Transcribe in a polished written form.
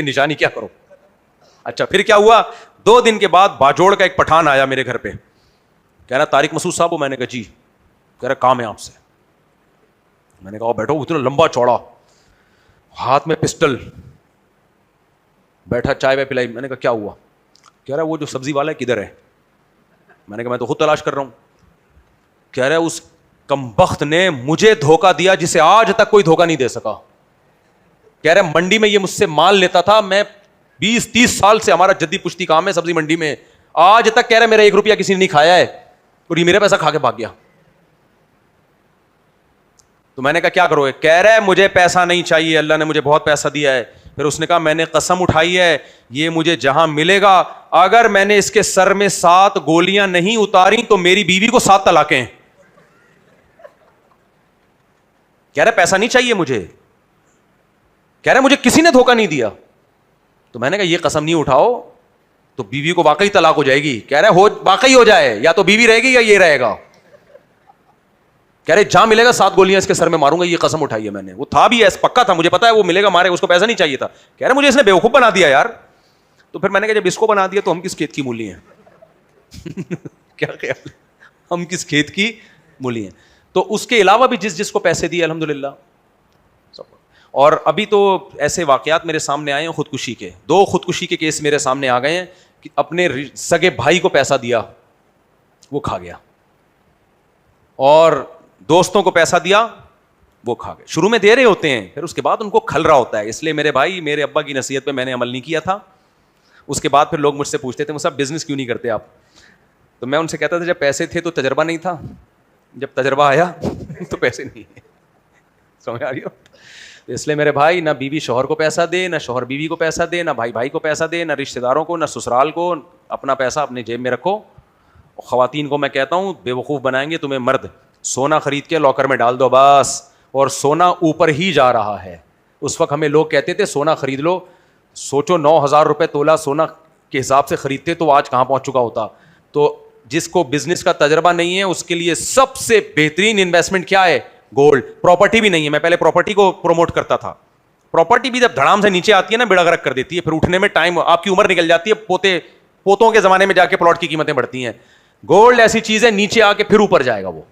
نشانی کیا کرو. اچھا پھر کیا ہوا, 2 دن کے بعد باجوڑ کا ایک پٹھان آیا میرے گھر پہ, کہہ رہا طارق مسعود صاحب ہو. میں نے کہا جی. کہہ رہا کام ہے آپ سے. میں نے کہا بیٹھو. اتنا لمبا چوڑا, ہاتھ میں پسٹل, بیٹھا, چائے وائے پلائی. میں نے کہا کیا ہوا؟ کہہ رہا وہ جو سبزی والا ہے کدھر ہے؟ میں نے کہا میں تو خود تلاش کر رہا ہوں. کہہ رہا اس کمبخت نے مجھے دھوکہ دیا جسے آج تک کوئی دھوکہ نہیں دے سکا. کہہ رہا منڈی میں یہ مجھ سے مال لیتا تھا, میں 20-30 سال سے ہمارا جدی پشتی کام ہے سبزی منڈی میں, آج تک کہہ رہا میرا 1 روپیہ کسی نے نہیں کھایا ہے, اور یہ میرا پیسہ کھا کے بھاگ گیا. تو میں نے کہا کیا کرو گے؟ کہہ رہا ہے مجھے پیسہ نہیں چاہیے, اللہ نے مجھے بہت پیسہ دیا ہے. پھر اس نے کہا میں نے قسم اٹھائی ہے یہ مجھے جہاں ملے گا, اگر میں نے اس کے سر میں 7 گولیاں نہیں اتاری تو میری بیوی کو 7 طلاقیں. کہہ رہا پیسہ نہیں چاہیے مجھے. کہہ رہا مجھے کسی نے دھوکہ نہیں دیا. تو میں نے کہا یہ قسم نہیں اٹھاؤ تو بیوی کو واقعی طلاق ہو جائے گی. کہہ رہا واقعی ہو جائے, یا تو بیوی رہے گی یا یہ رہے گا. کہہ رہے جہاں ملے گا 7 گولیاں اس کے سر میں ماروں گا, یہ قسم اٹھائی ہے میں نے. وہ تھا بھی ایسا پکا تھا, مجھے پتا ہے وہ ملے گا مارے, اس کو پیسہ نہیں چاہیے تھا. کہہ رہے مجھے اس نے بیوقوف بنا دیا یار. تو پھر میں نے کہا جب اس کو بنا دیا تو ہم کس کھیت کی مولی ہیں؟ کیا خیال, ہم کس کھیت کی مولی ہیں. تو اس کے علاوہ بھی جس کو پیسے دیے الحمدللہ. اور ابھی تو ایسے واقعات میرے سامنے آئے ہیں خودکشی کے, 2 خودکشی کے کیس میرے سامنے آ گئے ہیں کہ اپنے سگے بھائی کو پیسہ دیا وہ کھا گیا, اور دوستوں کو پیسہ دیا وہ کھا گئے. شروع میں دے رہے ہوتے ہیں, پھر اس کے بعد ان کو کھل رہا ہوتا ہے. اس لیے میرے بھائی, میرے ابا کی نصیحت پہ میں نے عمل نہیں کیا تھا. اس کے بعد پھر لوگ مجھ سے پوچھتے تھے مصعب بزنس کیوں نہیں کرتے آپ؟ تو میں ان سے کہتا تھا جب پیسے تھے تو تجربہ نہیں تھا, جب تجربہ آیا تو پیسے نہیں ہے. سمجھ آ رہی ہو؟ اس لیے میرے بھائی, نہ بیوی شوہر کو پیسہ دے, نہ شوہر بیوی کو پیسہ دے, نہ بھائی کو پیسہ دے, نہ رشتہ داروں کو, نہ سسرال کو. اپنا پیسہ اپنے جیب میں رکھو. خواتین کو میں کہتا ہوں بے وقوف بنائیں گے تمہیں مرد. سونا خرید کے لاکر میں ڈال دو بس, اور سونا اوپر ہی جا رہا ہے. اس وقت ہمیں لوگ کہتے تھے سونا خرید لو, سوچو 9,000 روپے تولہ سونا کے حساب سے خریدتے تو آج کہاں پہنچ چکا ہوتا. تو جس کو بزنس کا تجربہ نہیں ہے اس کے لیے سب سے بہترین انویسٹمنٹ کیا ہے؟ گولڈ. پراپرٹی بھی نہیں ہے. میں پہلے پراپرٹی کو پروموٹ کرتا تھا. پراپرٹی بھی جب دھڑام سے نیچے آتی ہے نا بیڑا غرق کر دیتی ہے, پھر اٹھنے میں ٹائم, آپ کی عمر نکل جاتی ہے, پوتوں کے زمانے میں جا کے پلاٹ کی قیمتیں بڑھتی ہیں. گولڈ ایسی چیز ہے نیچے آ کے پھر اوپر جائے گا وہ.